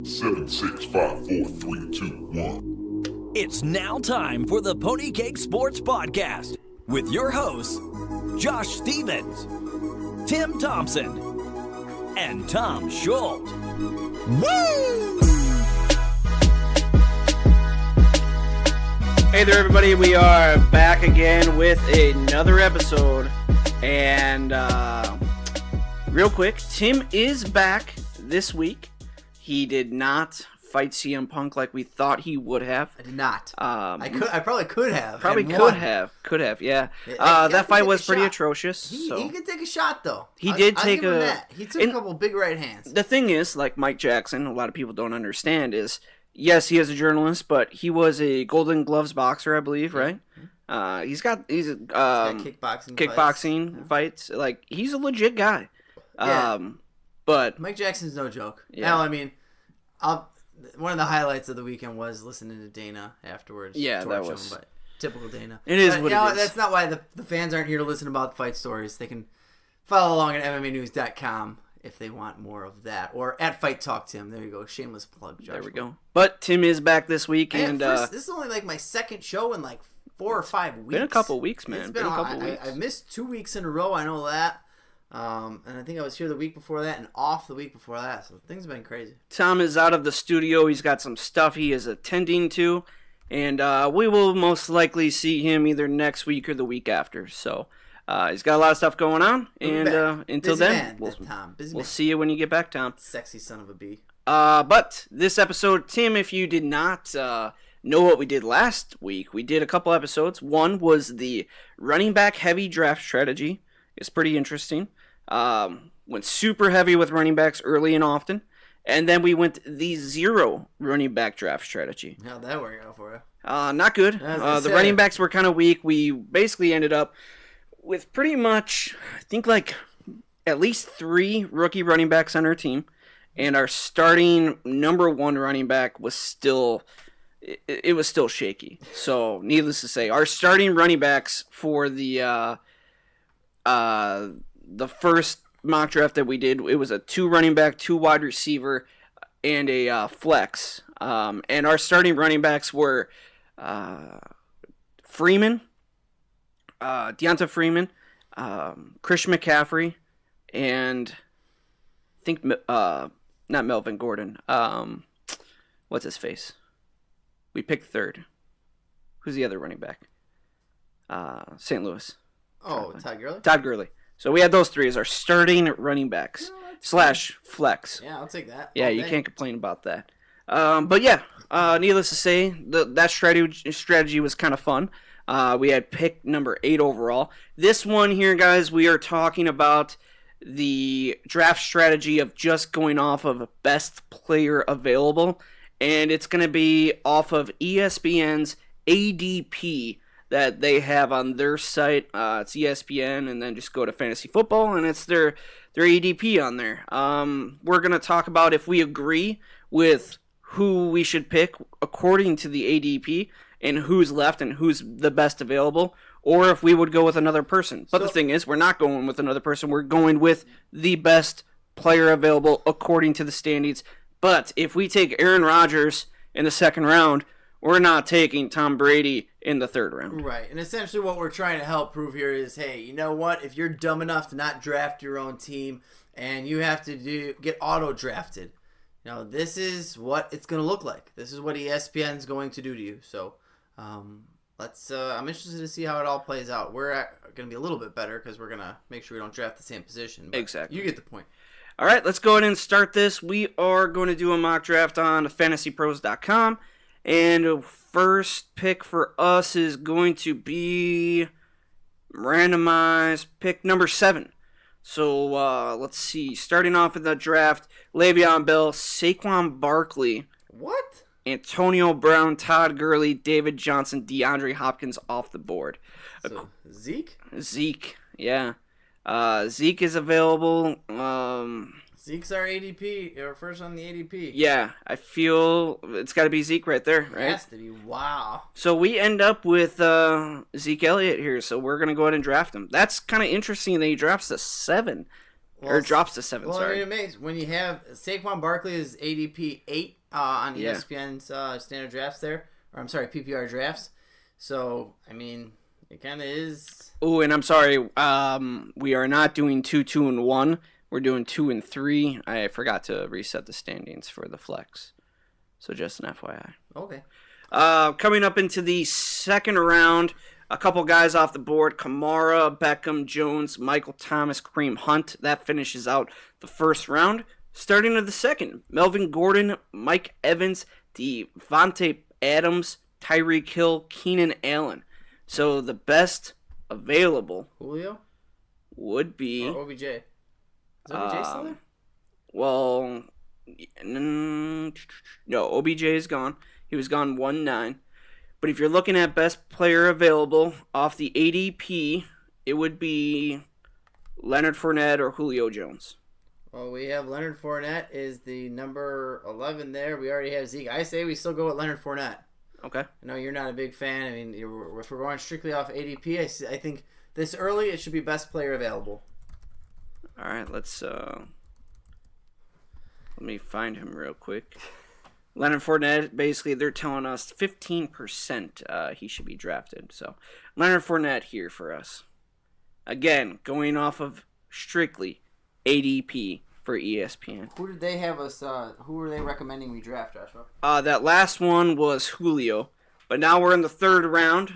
7, 6, 5, 4, 3, 2, 1. It's now time for the Pony Cake Sports Podcast with your hosts, Josh Stevens, Tim Thompson, and Tom Schultz. Woo! Hey there, everybody. We are back again with another episode. And real quick, Tim is back this week. He did not fight CM Punk like we thought he would have. I did not. I probably could have. Could have. Yeah. That fight was pretty atrocious. He could take a shot though. He took a couple big right hands. The thing is, like Mike Jackson, a lot of people don't understand is, yes, he is a journalist, but he was a Golden Gloves boxer, I believe, right? He's got kickboxing fights. Like, he's a legit guy. Yeah. But Mike Jackson's no joke. Yeah. Now, I mean, one of the highlights of the weekend was listening to Dana afterwards. Yeah, that was but typical Dana. It is what it is. That's not why the fans aren't here to listen about the fight stories. They can follow along at MMAnews.com if they want more of that, or at Fight Talk Tim. There you go, shameless plug. Joshua. There we go. But Tim is back this week, and this is only like my second show in like 4 or 5 weeks. Been a couple weeks, man. It's been a couple weeks. I missed 2 weeks in a row. I know that. And I think I was here the week before that and off the week before that. So things have been crazy. Tom is out of the studio. He's got some stuff he is attending to. And we will most likely see him either next week or the week after. So he's got a lot of stuff going on. And until then, we'll see you when you get back, Tom. Sexy son of a bee. But this episode, Tim, if you did not know what we did last week, we did a couple episodes. One was the running back heavy draft strategy. It's pretty interesting. Went super heavy with running backs early and often. And then we went the zero running back draft strategy. How'd that work out for you? Not good. The running backs were kind of weak. We basically ended up with pretty much, I think, like at least 3 rookie running backs on our team. And our starting number 1 running back was still, it was still shaky. So, needless to say, our starting running backs for the first mock draft that we did, it was a 2 running back, 2 wide receiver, and a flex. And our starting running backs were Freeman, Deonta Freeman, Christian McCaffrey, and I think not Melvin Gordon. What's his face? We picked 3rd. Who's the other running back? St. Louis. Oh, Todd Gurley? Todd Gurley. So we had those 3 as our starting running backs / flex. Yeah, I'll take that. Yeah, you can't complain about that. But yeah, needless to say, that strategy was kind of fun. We had pick number 8 overall. This one here, guys, we are talking about the draft strategy of just going off of best player available. And it's going to be off of ESPN's ADP that they have on their site. It's ESPN, and then just go to fantasy football, and it's their ADP on there. We're going to talk about if we agree with who we should pick according to the ADP and who's left and who's the best available, or if we would go with another person. But the thing is, we're not going with another person. We're going with the best player available according to the standings. But if we take Aaron Rodgers in the 2nd round, we're not taking Tom Brady in the 3rd round. Right, and essentially what we're trying to help prove here is, hey, you know what? If you're dumb enough to not draft your own team and you have to get auto-drafted, this is what it's going to look like. This is what ESPN is going to do to you. So I'm interested to see how it all plays out. We're going to be a little bit better because we're going to make sure we don't draft the same position. But exactly. You get the point. All right, let's go ahead and start this. We are going to do a mock draft on fantasypros.com. And first pick for us is going to be randomized pick number 7. So let's see. Starting off with the draft, Le'Veon Bell, Saquon Barkley. What? Antonio Brown, Todd Gurley, David Johnson, DeAndre Hopkins off the board. So, Zeke? Zeke, yeah. Zeke is available. Zeke's our ADP, or first on the ADP. Yeah, I feel it's got to be Zeke right there, right? It has to be. Wow. So we end up with Zeke Elliott here, so we're going to go ahead and draft him. That's kind of interesting that he drafts to 7. Or it drops to 7, well, sorry. I mean, it makes, when you have Saquon Barkley is ADP 8 on ESPN's standard drafts there. Or I'm sorry, PPR drafts. So, I mean, it kind of is. Oh, and I'm sorry. We are not doing 2, 2, and 1. We're doing 2 and 3. I forgot to reset the standings for the flex. So just an FYI. Okay. Coming up into the second round, a couple guys off the board. Kamara, Beckham, Jones, Michael Thomas, Kareem Hunt. That finishes out the first round. Starting to the second, Melvin Gordon, Mike Evans, Devontae Adams, Tyreek Hill, Keenan Allen. So the best available Julio? would be... Or OBJ? Is OBJ still there? Well, no, OBJ is gone. He was gone 1-9. But if you're looking at best player available off the ADP, it would be Leonard Fournette or Julio Jones. Well, we have Leonard Fournette is the number 11 there. We already have Zeke. I say we still go with Leonard Fournette. Okay. I know you're not a big fan. I mean, if we're going strictly off ADP, I think this early it should be best player available. All right, let me find him real quick. Leonard Fournette, basically, they're telling us 15% he should be drafted. So, Leonard Fournette here for us. Again, going off of strictly ADP for ESPN. Who did they have us? Who were they recommending we draft, Joshua? That last one was Julio. But now we're in the third round.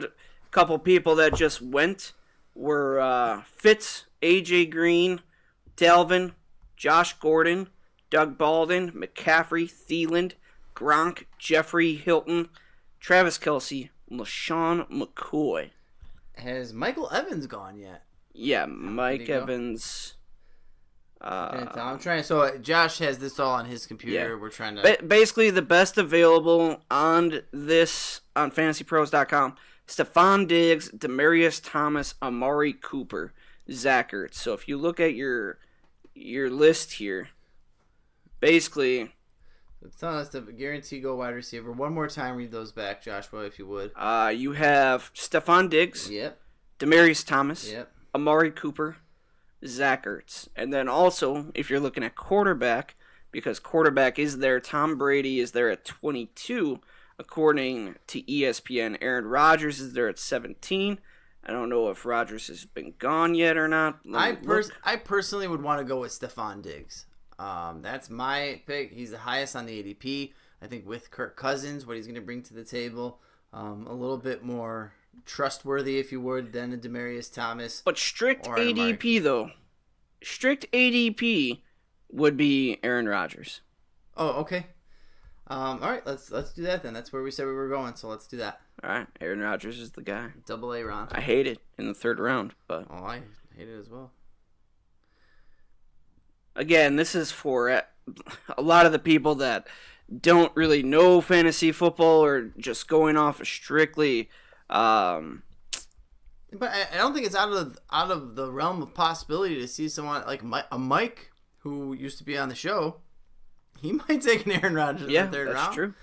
A couple people that just went were Fitz, AJ Green, Dalvin, Josh Gordon, Doug Baldwin, McCaffrey, Thielen, Gronk, Jeffrey Hilton, Travis Kelce, LaShawn McCoy. Has Michael Evans gone yet? Yeah, Mike Evans. I'm trying. So Josh has this all on his computer. Yeah. We're trying to. Basically, the best available on this on FantasyPros.com: Stephon Diggs, Demaryius Thomas, Amari Cooper, Zach Ertz. So if you look at your list here, basically, it's telling us to guarantee go wide receiver. One more time, read those back, Joshua, if you would. You have Stephon Diggs. Yep. Demaryius Thomas. Yep. Amari Cooper. Zach Ertz. And then also, if you're looking at quarterback, because quarterback is there, Tom Brady is there at 22, according to ESPN. Aaron Rodgers is there at 17. I don't know if Rodgers has been gone yet or not. I personally would want to go with Stephon Diggs. That's my pick. He's the highest on the ADP. I think with Kirk Cousins, what he's going to bring to the table, a little bit more trustworthy, if you would, than a Demaryius Thomas. But strict ADP, though. Strict ADP would be Aaron Rodgers. Oh, okay. All right, let's do that then. That's where we said we were going, so let's do that. All right, Aaron Rodgers is the guy. Double A round. I hate it in the third round, but... Oh, I hate it as well. Again, this is for a lot of the people that don't really know fantasy football or just going off of strictly... But I don't think it's out of the realm of possibility to see someone like Mike, who used to be on the show. He might take an Aaron Rodgers in the third round. Yeah, that's true.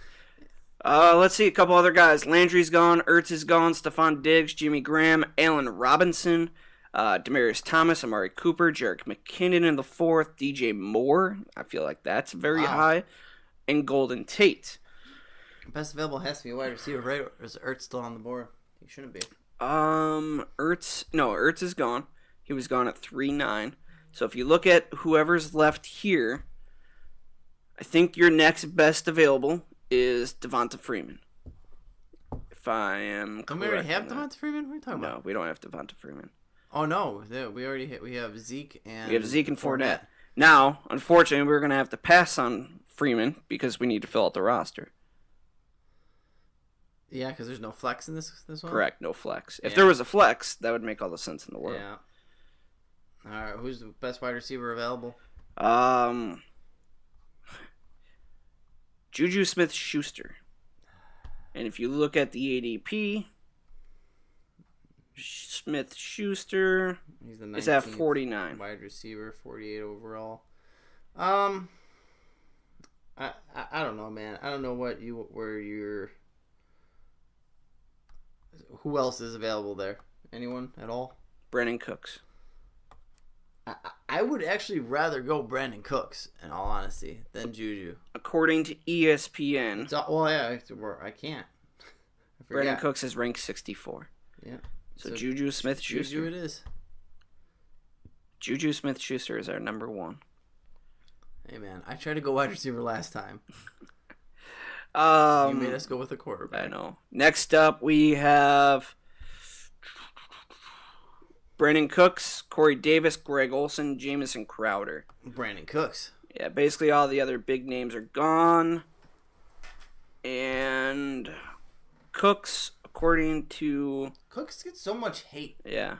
Let's see a couple other guys. Landry's gone, Ertz is gone, Stephon Diggs, Jimmy Graham, Allen Robinson, Demaryius Thomas, Amari Cooper, Jerick McKinnon in the fourth, DJ Moore. I feel like that's very high, and Golden Tate. Best available has to be a wide receiver, right? Or is Ertz still on the board? He shouldn't be. Ertz is gone. He was gone at 3-9. So if you look at whoever's left here, I think your next best available is Devonta Freeman. If I am correct. Don't we already have Devonta Freeman? What are you talking about? No, we don't have Devonta Freeman. Oh no, we already we have Zeke and Fournette. Now, unfortunately, we're going to have to pass on Freeman because we need to fill out the roster. Yeah, because there's no flex in this one? Correct, no flex. If there was a flex, that would make all the sense in the world. Yeah. All right, who's the best wide receiver available? Juju Smith-Schuster. And if you look at the ADP, Smith-Schuster is at 49. Wide receiver, 48 overall. I don't know, man. I don't know who else is available there? Anyone at all? Brandon Cooks. I would actually rather go Brandon Cooks, in all honesty, than Juju. According to ESPN, Well, yeah, I can't. Brandon Cooks is ranked 64. Yeah. So Juju Smith-Schuster. Juju it is. Juju Smith-Schuster is our number 1. Hey, man, I tried to go wide receiver last time. You made us go with a quarterback. I know. Next up, we have Brandon Cooks, Corey Davis, Greg Olsen, Jamison Crowder. Brandon Cooks. Yeah, basically all the other big names are gone. And Cooks, according to... Cooks gets so much hate. Yeah.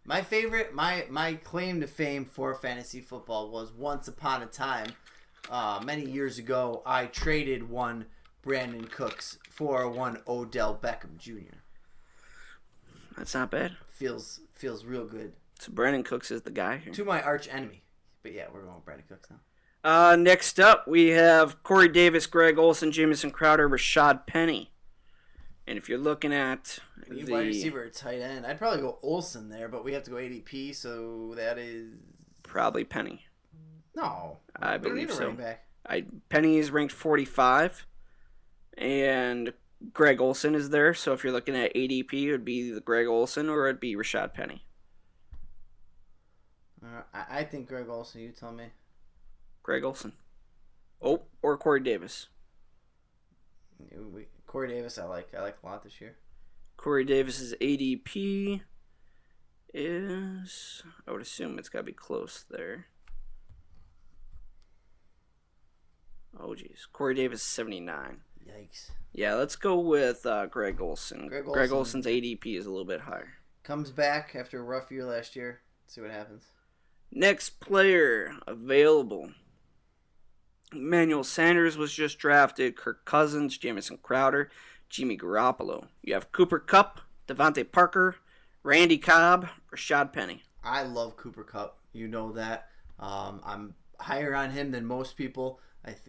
My favorite, my claim to fame for fantasy football was once upon a time, many years ago, I traded one Brandon Cooks for one Odell Beckham Jr. That's not bad. Feels real good. So Brandon Cooks is the guy here. To my arch enemy. But yeah, we're going with Brandon Cooks now. Next up, we have Corey Davis, Greg Olsen, Jamison Crowder, Rashad Penny. And if you're looking at wide receiver or tight end, I'd probably go Olsen there, but we have to go ADP, so that is... Probably Penny. No. I believe so. Running back. Penny is ranked 45. And Greg Olsen is there. So if you're looking at ADP, it would be the Greg Olsen or it'd be Rashad Penny. I think Greg Olsen. You tell me. Greg Olsen. Oh, or Corey Davis. Corey Davis, I like a lot this year. Corey Davis's ADP is, I would assume it's got to be close there. Oh, geez. Corey Davis is 79. Yikes. Yeah, let's go with Greg Olsen. Greg Olsen's ADP is a little bit higher. Comes back after a rough year last year. See what happens. Next player available. Emmanuel Sanders was just drafted. Kirk Cousins, Jamison Crowder, Jimmy Garoppolo. You have Cooper Kupp, Devontae Parker, Randy Cobb, Rashad Penny. I love Cooper Kupp. You know that. I'm higher on him than most people.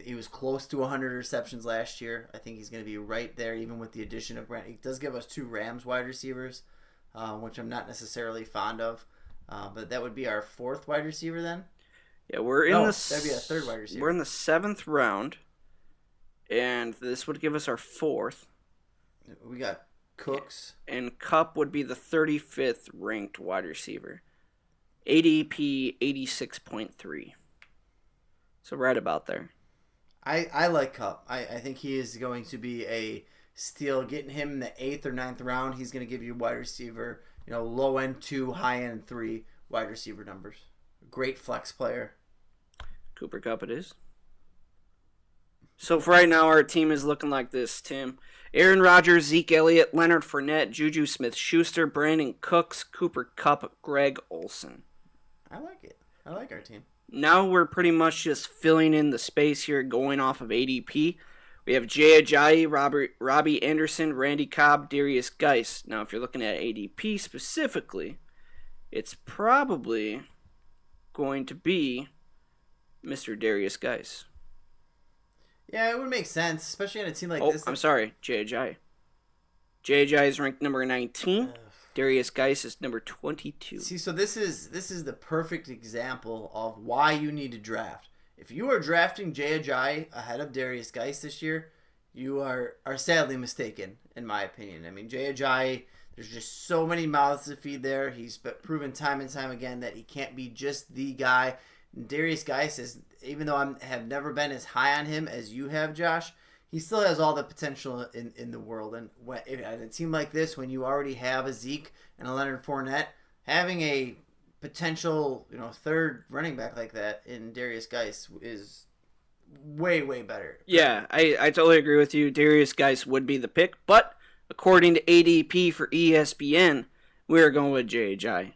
He was close to 100 receptions last year. I think he's going to be right there, even with the addition of Brand. He does give us 2 Rams wide receivers, which I'm not necessarily fond of. But that would be our 4th wide receiver then. Yeah, that'd be a 3rd wide receiver. We're in the 7th round, and this would give us our 4th. We got Cooks. And Kupp would be the 35th ranked wide receiver. ADP 86.3. So right about there. I like Kupp. I think he is going to be a steal. Getting him in the 8th or 9th round, he's going to give you wide receiver, low end 2, high end 3 wide receiver numbers. Great flex player. Cooper Kupp it is. So for right now, our team is looking like this, Tim. Aaron Rodgers, Zeke Elliott, Leonard Fournette, Juju Smith-Schuster, Brandon Cooks, Cooper Kupp, Greg Olsen. I like it. I like our team. Now we're pretty much just filling in the space here, going off of ADP. We have Jay Ajayi, Robbie Anderson, Randy Cobb, Darius Geis. Now, if you're looking at ADP specifically, it's probably going to be Mr. Darius Geis. Yeah, it would make sense, especially on a team like this. I'm sorry, Jay Ajayi. Jay Ajayi is ranked number 19. Darius Geis is number 22. See, so this is the perfect example of why you need to draft. If you are drafting Jay Ajayi ahead of Darius Geis this year, you are sadly mistaken, in my opinion. I mean, Jay Ajayi, there's just so many mouths to feed there. He's proven time and time again that he can't be just the guy. And Darius Geis is, even though I have never been as high on him as you have, Josh, he still has all the potential in the world. And at a team like this, when you already have a Zeke and a Leonard Fournette, having a potential, 3rd running back like that in Darius Geis is way, way better. Yeah, I totally agree with you. Darius Geis would be the pick, but according to ADP for ESPN, we're going with Jay Ajayi.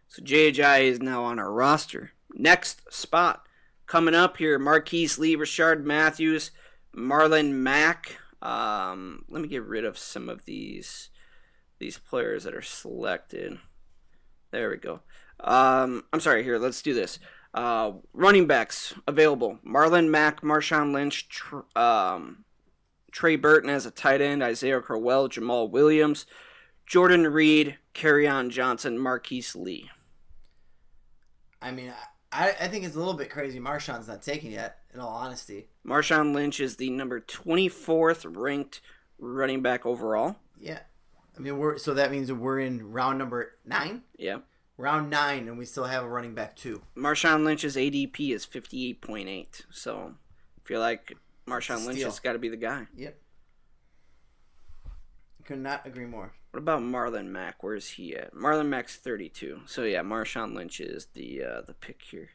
So Jay Ajayi is now on our roster. Next spot coming up here: Marquise Lee, Rashard Matthews, Marlon Mack. Let me get rid of some of these players that are selected. There we go. I'm sorry. Here, let's do this. Running backs available: Marlon Mack, Marshawn Lynch, Trey Burton as a tight end, Isaiah Crowell, Jamal Williams, Jordan Reed, Kerryon Johnson, Marquise Lee. I mean, I think it's a little bit crazy Marshawn's not taken yet, in all honesty. Marshawn Lynch is the number 24th ranked running back overall. Yeah. I mean, so that means that we're in round number 9? Yeah. Round 9, and we still have a running back 2. Marshawn Lynch's ADP is 58.8. So I feel like Marshawn Lynch has got to be the guy. Yep. Could not agree more. What about Marlon Mack? Where's he at? Marlon Mack's 32. So yeah, Marshawn Lynch is the pick here.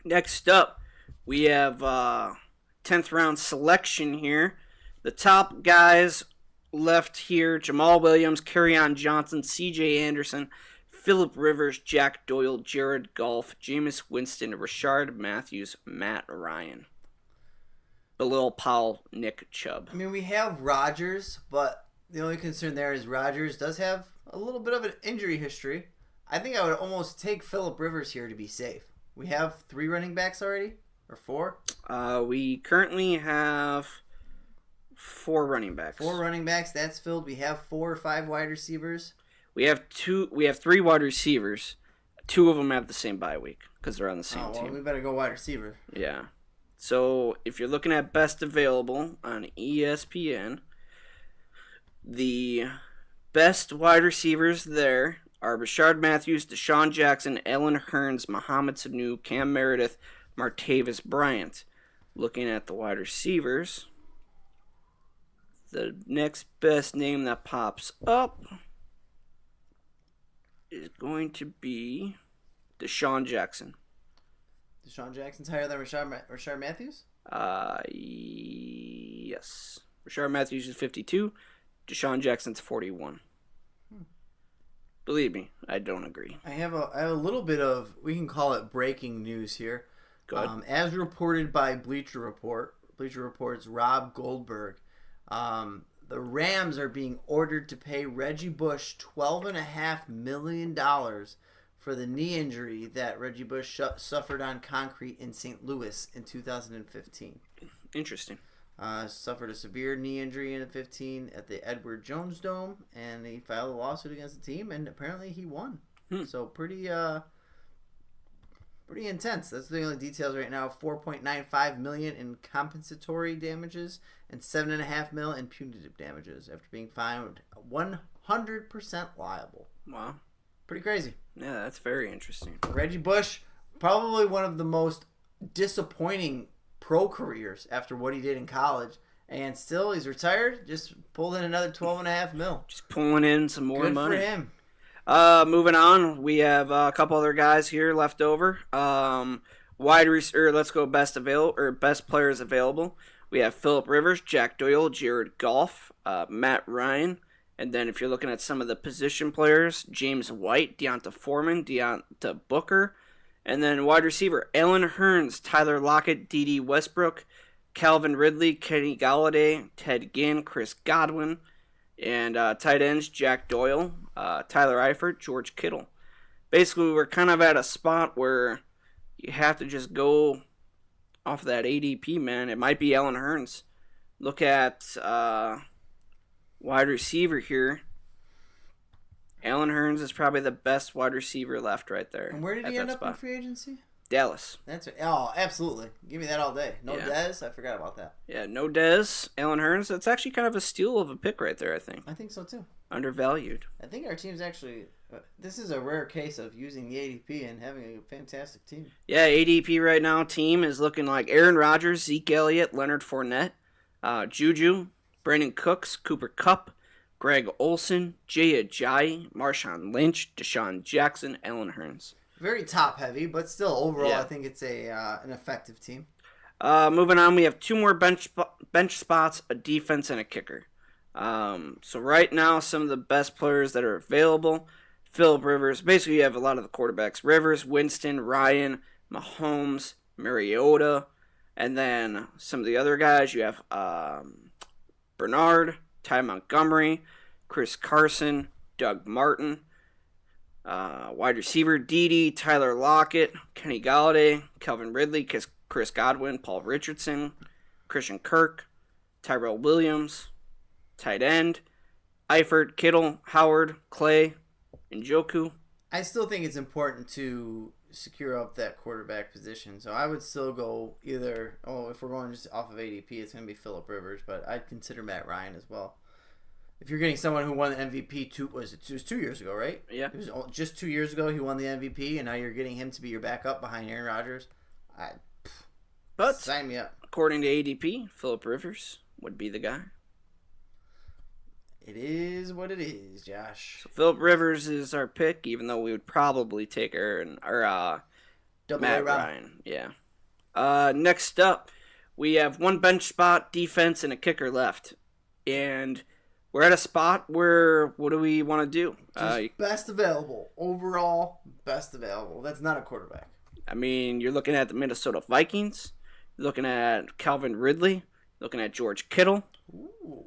Next up, we have 10th round selection here. The top guys left here: Jamal Williams, Kerryon Johnson, C.J. Anderson, Phillip Rivers, Jack Doyle, Jared Goff, Jameis Winston, Rashard Matthews, Matt Ryan. Bilal Powell, Nick Chubb. I mean, we have Rodgers, but the only concern there is Rodgers does have a little bit of an injury history. I think I would almost take Phillip Rivers here to be safe. We have 3 running backs already, or 4? We currently have 4 running backs. 4 running backs, that's filled. We have 4 or 5 wide receivers. We have 3 wide receivers. 2 of them have the same bye week because they're on the same team. We better go wide receiver. Yeah. So if you're looking at best available on ESPN, the best wide receivers there are Rashard Matthews, Deshaun Jackson, Allen Hurns, Mohamed Sanu, Cam Meredith, Martavis Bryant. Looking at the wide receivers, the next best name that pops up is going to be Deshaun Jackson. Deshaun Jackson's higher than Rashard Matthews? Yes. Rashard Matthews is 52. Deshaun Jackson's 41. Believe me, I don't agree. I have a little bit of, we can call it breaking news here. Go ahead. As reported by Bleacher Report's Rob Goldberg, the Rams are being ordered to pay Reggie Bush $12.5 million for the knee injury that Reggie Bush suffered on concrete in St. Louis in 2015. Interesting. Suffered a severe knee injury in 2015 at the Edward Jones Dome, and he filed a lawsuit against the team, and apparently he won. So pretty intense. That's the only details right now. $4.95 million in compensatory damages and $7.5 million in punitive damages after being found 100% liable. Wow. Pretty crazy. Yeah, that's very interesting. Reggie Bush, probably one of the most disappointing pro careers after what he did in college, and still he's retired. Just pulled in another $12.5 million. Just pulling in some more money. Good for him. Moving on, we have a couple other guys here left over. Let's go best players available. We have Phillip Rivers, Jack Doyle, Jared Goff, Matt Ryan, and then if you're looking at some of the position players, James White, Deonta Foreman, Deonta Booker, and then wide receiver Allen Hurns, Tyler Lockett, D.D. Westbrook, Calvin Ridley, Kenny Galladay, Ted Ginn, Chris Godwin, and tight ends Jack Doyle, Tyler Eifert, George Kittle. Basically, we're kind of at a spot where you have to just go off of that ADP, man. It might be Allen Hurns. Look at wide receiver here. Allen Hurns is probably the best wide receiver left right there. And where did he end up in free agency? Dallas. That's absolutely. Give me that all day. No Dez? I forgot about that. Yeah, no Dez. Allen Hurns. That's actually kind of a steal of a pick right there, I think. I think so, too. Undervalued. I think our team's actually... this is a rare case of using the ADP and having a fantastic team. Yeah, ADP right now, team is looking like Aaron Rodgers, Zeke Elliott, Leonard Fournette, Juju, Brandon Cooks, Cooper Kupp, Greg Olsen, Jay Ajayi, Marshawn Lynch, Deshaun Jackson, Allen Hurns. Very top heavy, but still overall, I think it's an effective team. Moving on, we have 2 more bench spots, a defense, and a kicker. So right now, some of the best players that are available: Phillip Rivers. Basically, you have a lot of the quarterbacks: Rivers, Winston, Ryan, Mahomes, Mariota, and then some of the other guys. You have Bernard, Ty Montgomery, Chris Carson, Doug Martin. Wide receiver, Dede, Tyler Lockett, Kenny Galladay, Calvin Ridley, Chris Godwin, Paul Richardson, Christian Kirk, Tyrell Williams. Tight end, Eifert, Kittle, Howard, Clay, and Njoku. I still think it's important to secure up that quarterback position. So I would still go either, if we're going just off of ADP, it's going to be Phillip Rivers, but I'd consider Matt Ryan as well. If you're getting someone who won the MVP, it was 2 years ago, right? Yeah. It was just 2 years ago he won the MVP, and now you're getting him to be your backup behind Aaron Rodgers. But sign me up. According to ADP, Phillip Rivers would be the guy. It is what it is, Josh. So Phillip Rivers is our pick, even though we would probably take Matt Ryan. Yeah. Next up, we have one bench spot, defense, and a kicker left. And we're at a spot where, what do we want to do? Best available. Overall, best available. That's not a quarterback. I mean, you're looking at the Minnesota Vikings. You're looking at Calvin Ridley. Looking at George Kittle. Ooh.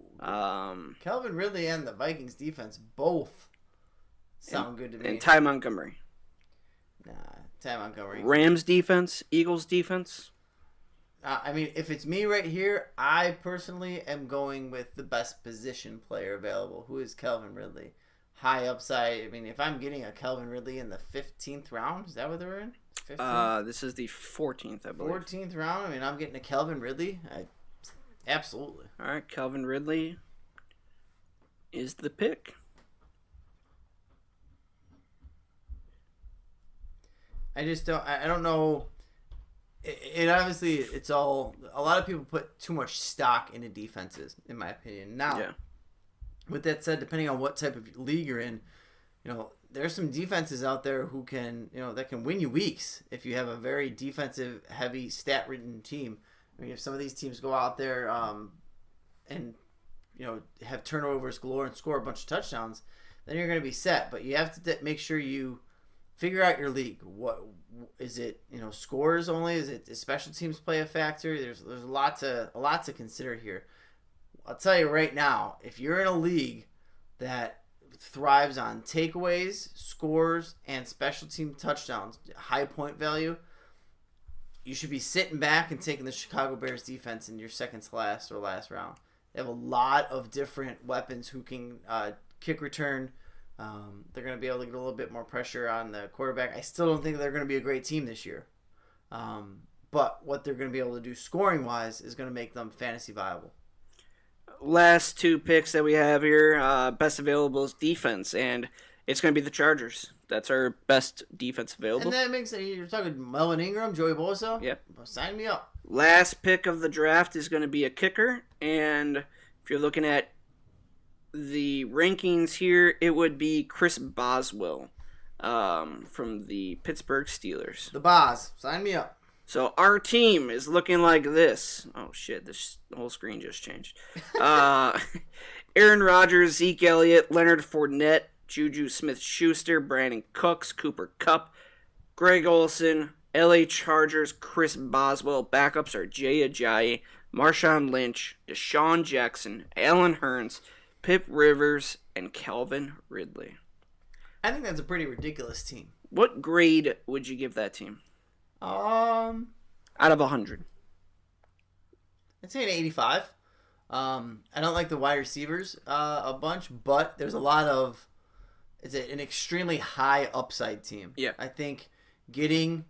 Calvin Ridley and the Vikings defense both sound good to me. And Ty Montgomery. Nah, Ty Montgomery. Rams defense, Eagles defense. I mean, if it's me right here, I personally am going with the best position player available, who is Calvin Ridley. High upside. I mean, if I'm getting a Calvin Ridley in the 15th round, is that what they're in? 15th? This is the 14th, I believe. 14th round? I mean, I'm getting a Calvin Ridley. Absolutely. All right, Calvin Ridley is the pick. I just don't. I don't know. It obviously, it's all. A lot of people put too much stock into defenses, in my opinion. Now, Yeah. With that said, depending on what type of league you're in, there's some defenses out there who can, that can win you weeks if you have a very defensive, heavy, stat-ridden team. I mean, if some of these teams go out there and have turnovers galore and score a bunch of touchdowns, then you're going to be set. But you have to make sure you figure out your league. What is it? Scores only? Is it special teams play a factor? There's a lot to consider here. I'll tell you right now, if you're in a league that thrives on takeaways, scores, and special team touchdowns, high point value, you should be sitting back and taking the Chicago Bears defense in your second to last or last round. They have a lot of different weapons who can kick return. They're going to be able to get a little bit more pressure on the quarterback. I still don't think they're going to be a great team this year. But what they're going to be able to do scoring-wise is going to make them fantasy viable. Last two picks that we have here, best available is defense, and it's going to be the Chargers. That's our best defense available. And that makes you're talking Melvin Ingram, Joey Bosa? Yep. Sign me up. Last pick of the draft is going to be a kicker, and if you're looking at the rankings here, it would be Chris Boswell from the Pittsburgh Steelers. The Boz. Sign me up. So our team is looking like this. Oh, shit. The whole screen just changed. Aaron Rodgers, Zeke Elliott, Leonard Fournette, Juju Smith-Schuster, Brandon Cooks, Cooper Kupp, Greg Olsen, LA Chargers, Chris Boswell. Backups are Jay Ajayi, Marshawn Lynch, Deshaun Jackson, Alan Hearns, Pip Rivers, and Calvin Ridley. I think that's a pretty ridiculous team. What grade would you give that team? Out of 100. I'd say an 85. I don't like the wide receivers a bunch, but there's a lot of... It's an extremely high upside team. Yeah. I think getting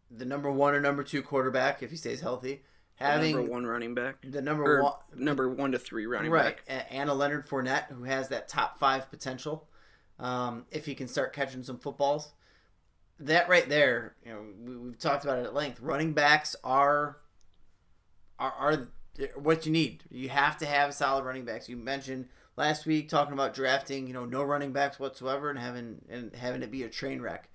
the number 1 or number 2 quarterback, if he stays healthy, having the number 1 running back. The number 1... Number 1 to 3 running back. Right. And a Leonard Fournette, who has that top 5 potential, if he can start catching some footballs. That right there, we've talked about it at length. Running backs are what you need. You have to have solid running backs. You mentioned last week talking about drafting, no running backs whatsoever and having it be a train wreck.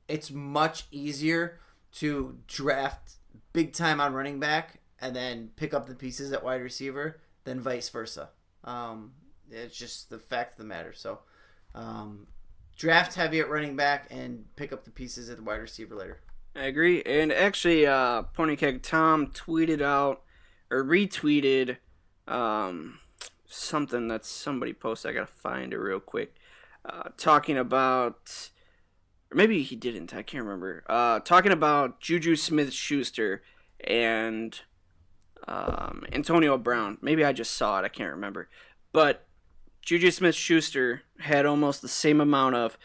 It's much easier to draft big time on running back and then pick up the pieces at wide receiver than vice versa. It's just the fact of the matter. So, draft heavy at running back and pick up the pieces at the wide receiver later. I agree. And actually, Pony Keg Tom tweeted out or retweeted something that somebody posted. I gotta find it real quick. Talking about, or maybe he didn't. I can't remember. Talking about Juju Smith-Schuster and Antonio Brown. Maybe I just saw it. I can't remember. But Juju Smith-Schuster had almost the same amount of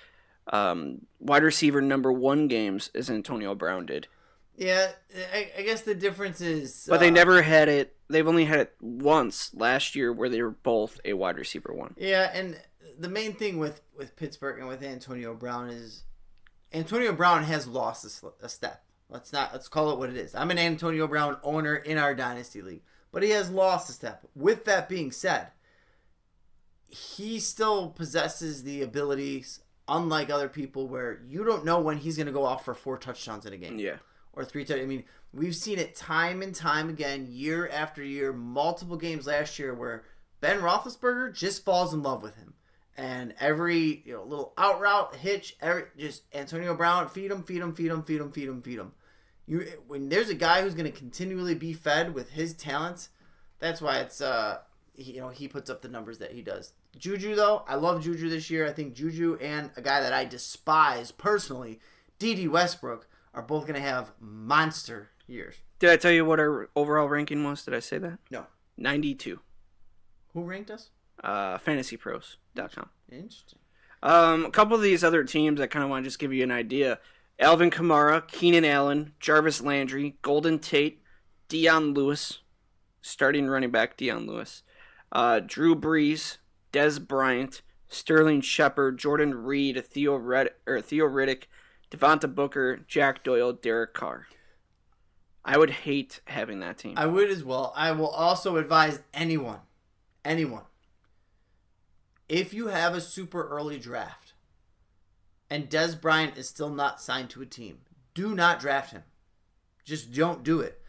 wide receiver number 1 games as Antonio Brown did. Yeah, I guess the difference is... But they never had it. They've only had it once last year where they were both a wide receiver 1. Yeah, and the main thing with Pittsburgh and with Antonio Brown is Antonio Brown has lost a step. Let's call it what it is. I'm an Antonio Brown owner in our Dynasty League, but he has lost a step. With that being said, he still possesses the abilities, unlike other people, where you don't know when he's going to go off for 4 touchdowns in a game. Yeah. Or 3 touchdowns. I mean, we've seen it time and time again, year after year, multiple games last year where Ben Roethlisberger just falls in love with him. And every little out route, hitch, just Antonio Brown, feed him. When there's a guy who's going to continually be fed with his talents, that's why it's he puts up the numbers that he does. Juju, though, I love Juju this year. I think Juju and a guy that I despise personally, D.D. Westbrook, are both going to have monster years. Did I tell you what our overall ranking was? Did I say that? No. 92. Who ranked us? FantasyPros.com. Interesting. A couple of these other teams, I kind of want to just give you an idea. Alvin Kamara, Keenan Allen, Jarvis Landry, Golden Tate, Deion Lewis, starting running back Deion Lewis, Drew Brees, Des Bryant, Sterling Shepard, Jordan Reed, Theo Riddick, Devonta Booker, Jack Doyle, Derek Carr. I would hate having that team. I would as well. I will also advise anyone, if you have a super early draft and Des Bryant is still not signed to a team, do not draft him. Just don't do it.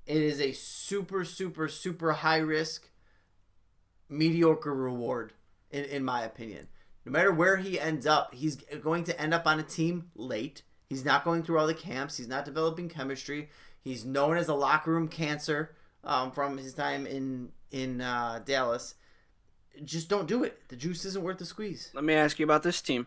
It is a super, super, super high risk, mediocre reward, in my opinion. No matter where he ends up, he's going to end up on a team late. He's not going through all the camps. He's not developing chemistry. He's known as a locker room cancer from his time in Dallas. Just don't do it. The juice isn't worth the squeeze. Let me ask you about this team.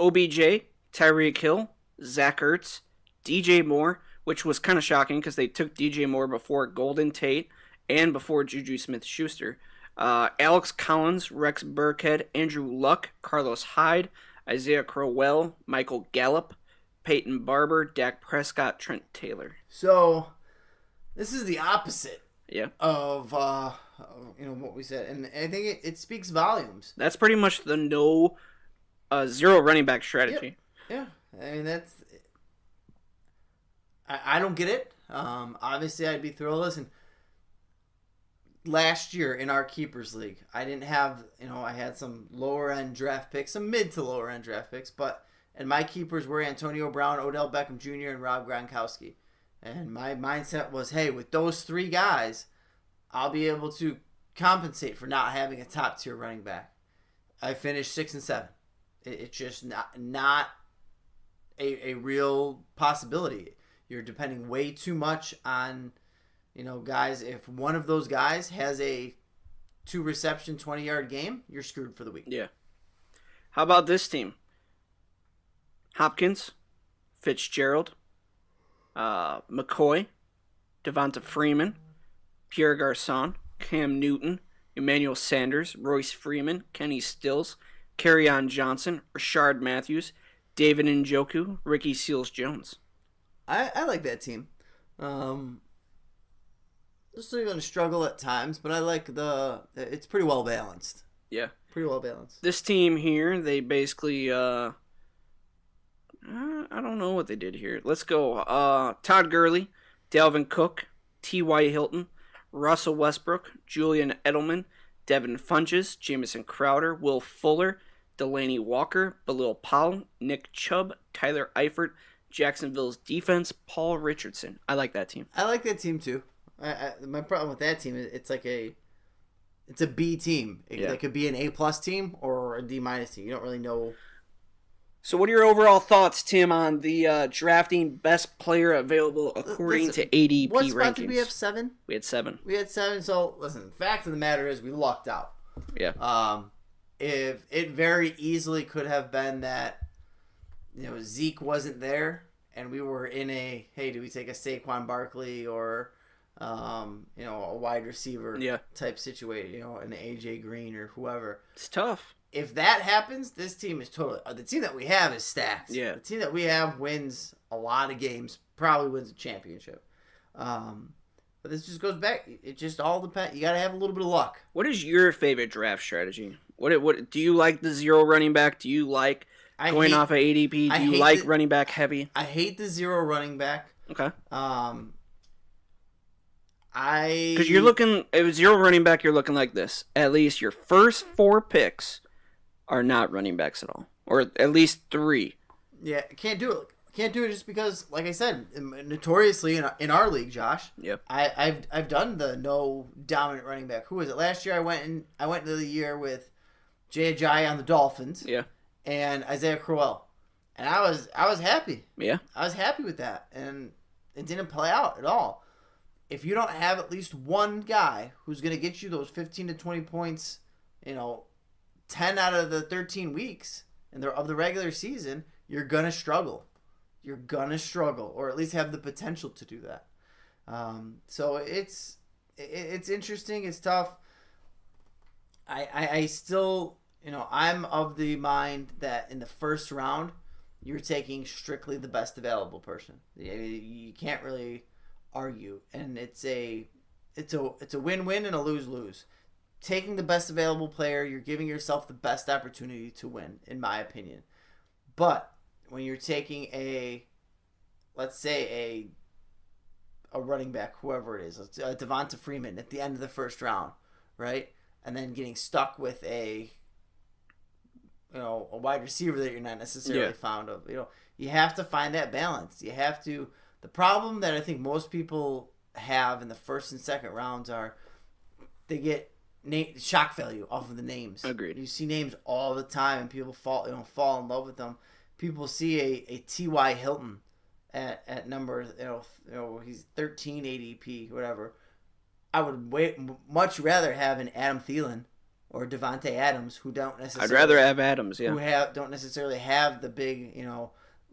OBJ, Tyreek Hill, Zach Ertz, DJ Moore, which was kind of shocking because they took DJ Moore before Golden Tate and before Juju Smith-Schuster. Alex Collins, Rex Burkhead, Andrew Luck, Carlos Hyde, Isaiah Crowell, Michael Gallup, Peyton Barber, Dak Prescott, Trent Taylor. So, this is the opposite of what we said, and I think it speaks volumes. That's pretty much the zero running back strategy. Yeah, I mean that's. I don't get it. Obviously, I'd be thrilled. Listen, last year in our keepers league, I didn't have I had some lower end draft picks, some mid to lower end draft picks, and my keepers were Antonio Brown, Odell Beckham Jr., and Rob Gronkowski. And my mindset was, hey, with those 3 guys, I'll be able to compensate for not having a top tier running back. I finished 6 and 7. It's just not a real possibility. You're depending way too much on, guys. If one of those guys has a 2 reception, 20-yard game, you're screwed for the week. Yeah. How about this team? Hopkins, Fitzgerald, McCoy, Devonta Freeman, Pierre Garçon, Cam Newton, Emmanuel Sanders, Royce Freeman, Kenny Stills, Kerryon Johnson, Rashard Matthews, David Njoku, Ricky Seals-Jones. I like that team. They're still going to struggle at times, but I like it's pretty well balanced. Yeah. Pretty well balanced. This team here, they basically, I don't know what they did here. Let's go. Todd Gurley, Dalvin Cook, T.Y. Hilton, Russell Westbrook, Julian Edelman, Devin Funches, Jamison Crowder, Will Fuller, Delaney Walker, Balil Powell, Nick Chubb, Tyler Eifert, Jacksonville's defense, Paul Richardson. I like that team. I like that team too. My problem with that team is it's a B team. It could be an A+ team or a D- team. You don't really know. So what are your overall thoughts, Tim, on the drafting best player available according to ADP what rankings? What spot did we have? 7? We had 7. We had 7. So, listen, fact of the matter is we lucked out. Yeah. If it very easily could have been that, Zeke wasn't there and we were in hey, do we take a Saquon Barkley or a wide receiver Yeah. type situation, an AJ Green or whoever. It's tough. If that happens, this team is totally the team that we have is stacked. Yeah. The team that we have wins a lot of games, probably wins a championship. But this just goes back. It just all depends. You got to have a little bit of luck. What is your favorite draft strategy? What do you like the zero running back? Do you like going off of ADP? Do you like running back heavy? I hate the zero running back. Okay. Because you're looking at zero running back, you're looking like this. At least your first 4 picks are not running backs at all, or at least 3. Yeah, can't do it. Can't do it just because, like I said, notoriously in our league, Josh. Yep. I've done the no dominant running back. Who was it? Last year I went into the year with Jay Ajayi on the Dolphins. Yeah. And Isaiah Crowell, and I was happy. Yeah. I was happy with that, and it didn't play out at all. If you don't have at least one guy who's going to get you those 15 to 20 points, 10 out of the 13 weeks of the regular season, you're going to struggle. You're going to struggle, or at least have the potential to do that. So it's interesting. It's tough. I still, I'm of the mind that in the first round, you're taking strictly the best available person. You can't really argue, and it's a win-win and a lose-lose. Taking the best available player, you're giving yourself the best opportunity to win, in my opinion. But when you're taking let's say a running back, whoever it is, Devonta Freeman at the end of the first round, right, and then getting stuck with a wide receiver that you're not necessarily fond of, you have to find that balance. You have to. The problem that I think most people have in the first and second rounds are they get shock value off of the names. Agreed. You see names all the time, and people fall in love with them. People see a T.Y. Hilton at number, he's 13 ADP, whatever. I would much rather have an Adam Thielen or Devontae Adams who don't necessarily. I'd rather have Adams, yeah. Who don't necessarily have the big,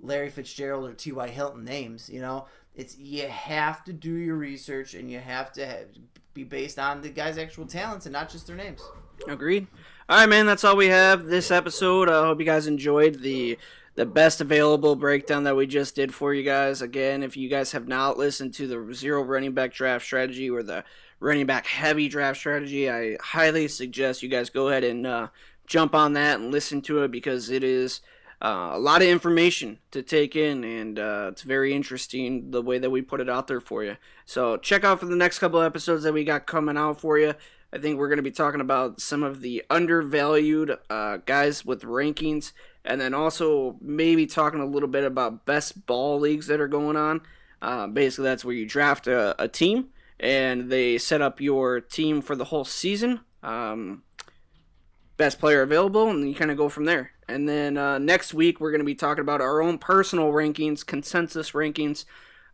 Larry Fitzgerald or T.Y. Hilton names. You have to do your research, and you have to be based on the guy's actual talents and not just their names. Agreed. All right, man, that's all we have this episode. I hope you guys enjoyed the best available breakdown that we just did for you guys. Again, if you guys have not listened to the zero running back draft strategy or the running back heavy draft strategy, I highly suggest you guys go ahead and jump on that and listen to it, because it is a lot of information to take in, and it's very interesting the way that we put it out there for you. So check out for the next couple episodes that we got coming out for you. I think we're going to be talking about some of the undervalued guys with rankings, and then also maybe talking a little bit about best ball leagues that are going on. Basically, that's where you draft a team, and they set up your team for the whole season. Best player available, and you kind of go from there. And then next week, we're going to be talking about our own personal rankings, consensus rankings,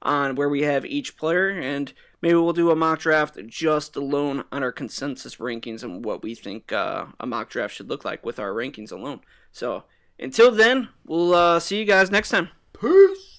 on where we have each player, and maybe we'll do a mock draft just alone on our consensus rankings and what we think a mock draft should look like with our rankings alone. So until then, we'll see you guys next time. Peace.